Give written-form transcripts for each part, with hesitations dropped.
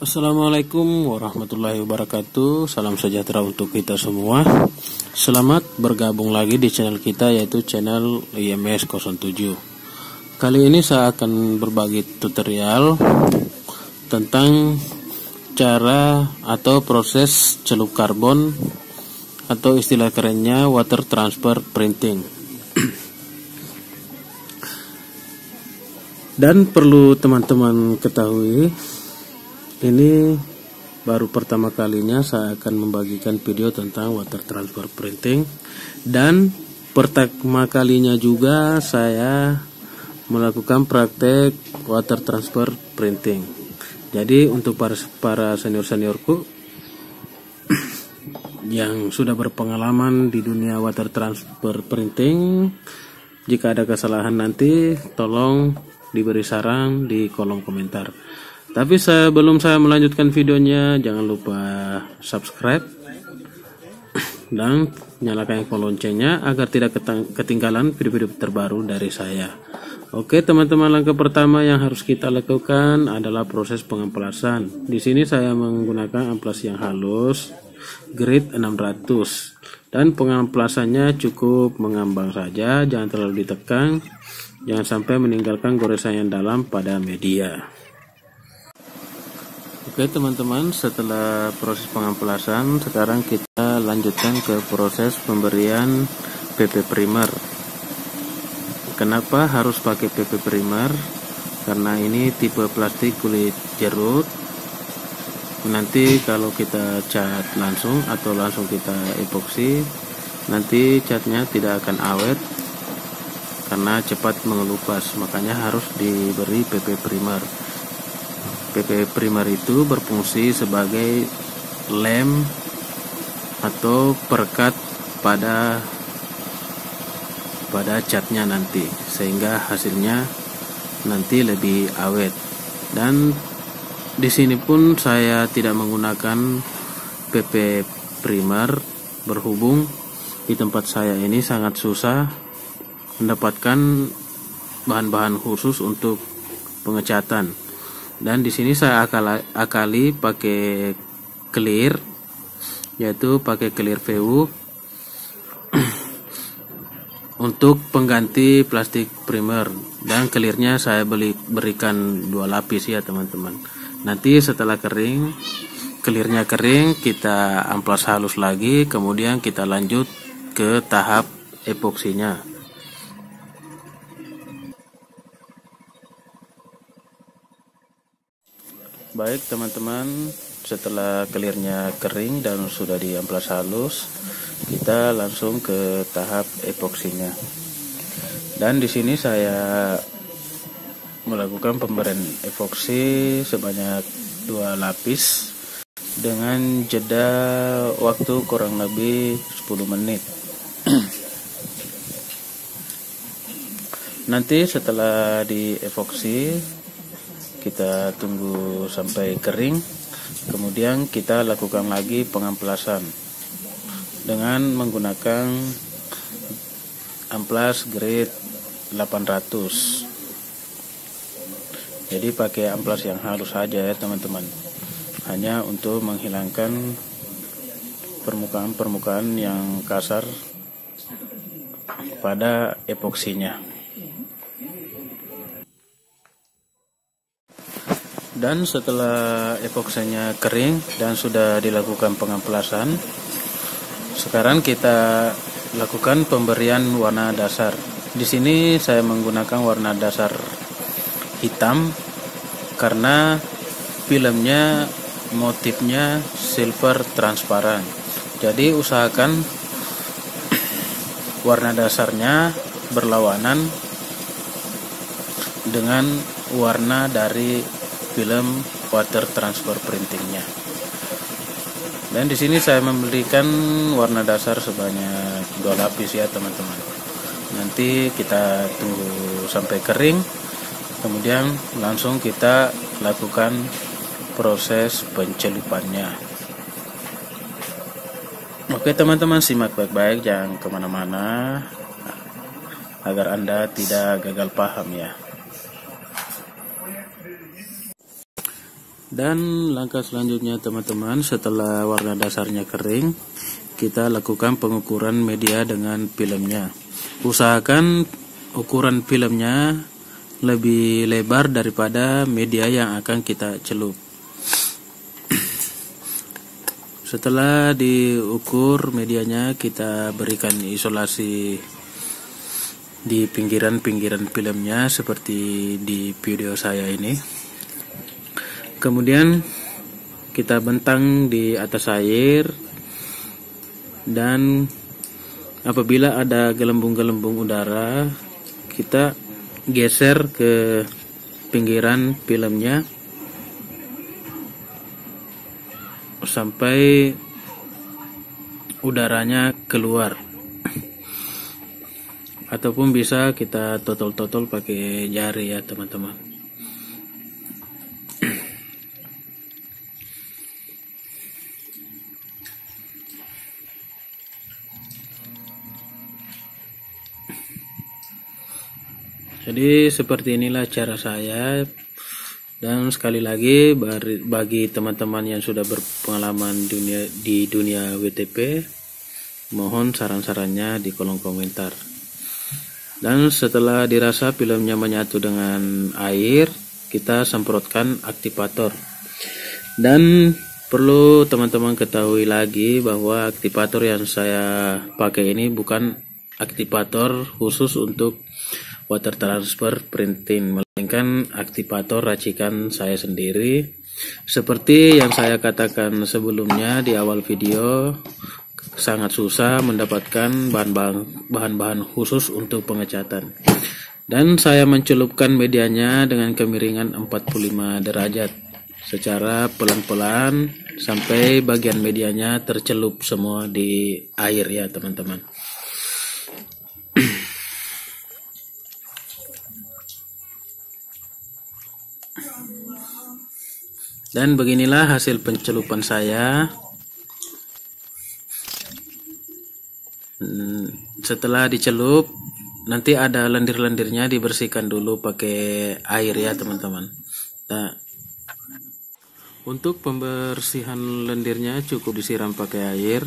Assalamualaikum warahmatullahi wabarakatuh. Salam sejahtera untuk kita semua. Selamat bergabung lagi di channel kita, yaitu channel IMS 07. Kali ini saya akan berbagi tutorial tentang cara atau proses celup karbon atau istilah kerennya water transfer printing. Dan perlu teman-teman ketahui, ini baru pertama kalinya saya akan membagikan video tentang water transfer printing, dan pertama kalinya juga saya melakukan praktek water transfer printing. Jadi untuk para senior-seniorku yang sudah berpengalaman di dunia water transfer printing, jika ada kesalahan nanti tolong diberi saran di kolom komentar. Tapi sebelum saya melanjutkan videonya, jangan lupa subscribe dan nyalakan loncengnya agar tidak ketinggalan video-video terbaru dari saya. Oke teman-teman, langkah pertama yang harus kita lakukan adalah proses pengamplasan. Di sini saya menggunakan amplas yang halus grade 600, dan pengamplasannya cukup mengambang saja, jangan terlalu ditekan, jangan sampai meninggalkan goresan yang dalam pada media. Oke teman-teman, setelah proses pengamplasan, sekarang kita lanjutkan ke proses pemberian PP primer. Kenapa harus pakai PP primer? Karena ini tipe plastik kulit jeruk. Nanti kalau kita cat langsung atau langsung kita epoksi, nanti catnya tidak akan awet karena cepat mengelupas. Makanya harus diberi PP primer. PP primer itu berfungsi sebagai lem atau perekat pada catnya nanti, sehingga hasilnya nanti lebih awet. Dan di sini pun saya tidak menggunakan PP primer, berhubung di tempat saya ini sangat susah mendapatkan bahan-bahan khusus untuk pengecatan. Dan di sini saya akali pakai clear, yaitu pakai clear VU untuk pengganti plastik primer. Dan clearnya saya berikan 2 lapis ya teman-teman. Nanti setelah kering, clearnya kering, kita amplas halus lagi, kemudian kita lanjut ke tahap epoksinya. Baik teman-teman, setelah clearnya kering dan sudah diamplas halus, kita langsung ke tahap epoksinya. Dan di sini saya melakukan pemberian epoksi sebanyak 2 lapis dengan jeda waktu kurang lebih 10 menit. Nanti setelah di epoksi, kita tunggu sampai kering, kemudian kita lakukan lagi pengamplasan dengan menggunakan amplas grade 800. Jadi pakai amplas yang halus saja ya teman-teman, hanya untuk menghilangkan permukaan-permukaan yang kasar pada epoksinya. Dan setelah epoksinya kering dan sudah dilakukan pengamplasan, sekarang kita lakukan pemberian warna dasar. Di sini saya menggunakan warna dasar hitam karena filmnya motifnya silver transparan. Jadi usahakan warna dasarnya berlawanan dengan warna dari film water transfer printingnya. Dan di sini saya memberikan warna dasar sebanyak 2 lapis ya teman-teman. Nanti kita tunggu sampai kering, kemudian langsung kita lakukan proses pencelupannya. Oke teman-teman, simak baik-baik, jangan kemana-mana agar Anda tidak gagal paham ya. Dan langkah selanjutnya teman-teman, setelah warna dasarnya kering, kita lakukan pengukuran media dengan filmnya. Usahakan ukuran filmnya lebih lebar daripada media yang akan kita celup. Setelah diukur medianya, kita berikan isolasi di pinggiran-pinggiran filmnya seperti di video saya ini. Kemudian kita bentang di atas air, dan apabila ada gelembung-gelembung udara, kita geser ke pinggiran filmnya sampai udaranya keluar, ataupun bisa kita totol-totol pakai jari ya teman-teman. Jadi seperti inilah cara saya. Dan sekali lagi, bagi teman-teman yang sudah berpengalaman di dunia WTP, mohon saran-sarannya di kolom komentar. Dan setelah dirasa filmnya menyatu dengan air, kita semprotkan aktivator. Dan perlu teman-teman ketahui lagi bahwa aktivator yang saya pakai ini bukan aktivator khusus untuk water transfer printing, melainkan aktivator racikan saya sendiri. Seperti yang saya katakan sebelumnya di awal video, sangat susah mendapatkan bahan-bahan khusus untuk pengecatan. Dan saya mencelupkan medianya dengan kemiringan 45 derajat secara pelan-pelan sampai bagian medianya tercelup semua di air ya teman-teman. Dan beginilah hasil pencelupan saya. Setelah dicelup, nanti ada lendir-lendirnya, dibersihkan dulu pakai air ya teman-teman. Nah, untuk pembersihan lendirnya cukup disiram pakai air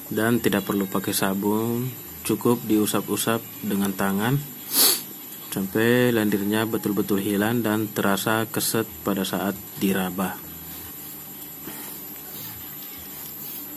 dan tidak perlu pakai sabun, cukup diusap-usap dengan tangan sampai lendirnya betul-betul hilang dan terasa keset pada saat diraba.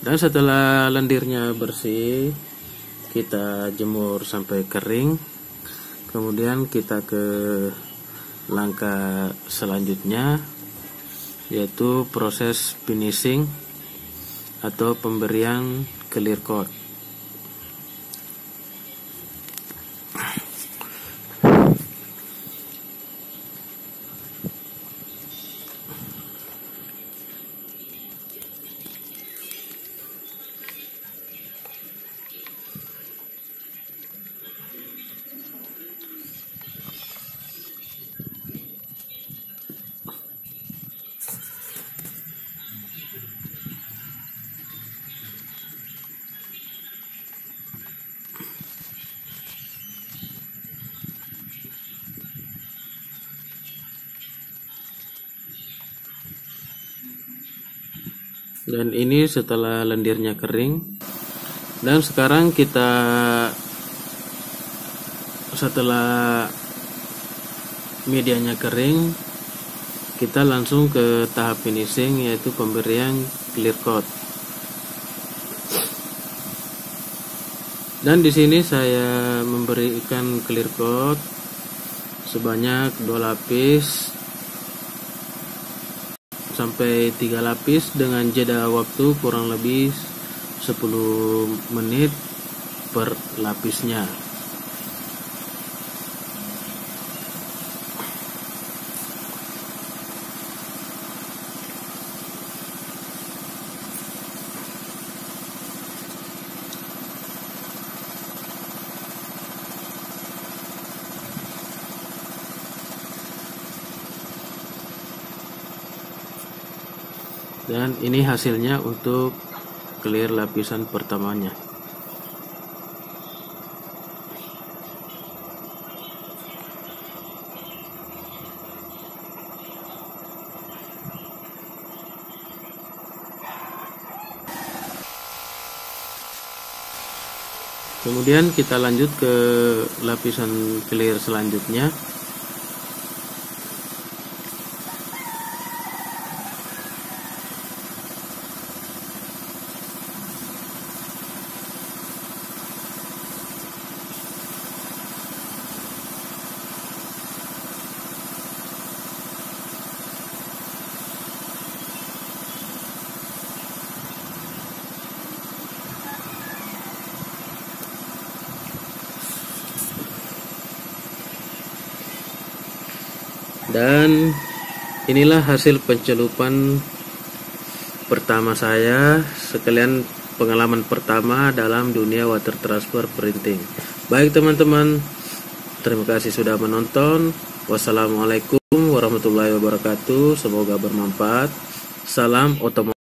Dan setelah lendirnya bersih, kita jemur sampai kering. Kemudian kita ke langkah selanjutnya, yaitu proses finishing atau pemberian clear coat. Dan ini setelah lendirnya kering. Dan sekarang kita, setelah medianya kering, kita langsung ke tahap finishing, yaitu pemberian clear coat. Dan di sini saya memberikan clear coat sebanyak 2 lapis sampai 3 lapis dengan jeda waktu kurang lebih 10 menit per lapisnya. Dan ini hasilnya untuk clear lapisan pertamanya. Kemudian kita lanjut ke lapisan clear selanjutnya. Dan inilah hasil pencelupan pertama saya, sekalian pengalaman pertama dalam dunia water transfer printing. Baik teman-teman, terima kasih sudah menonton. Wassalamualaikum warahmatullahi wabarakatuh. Semoga bermanfaat. Salam otomotif.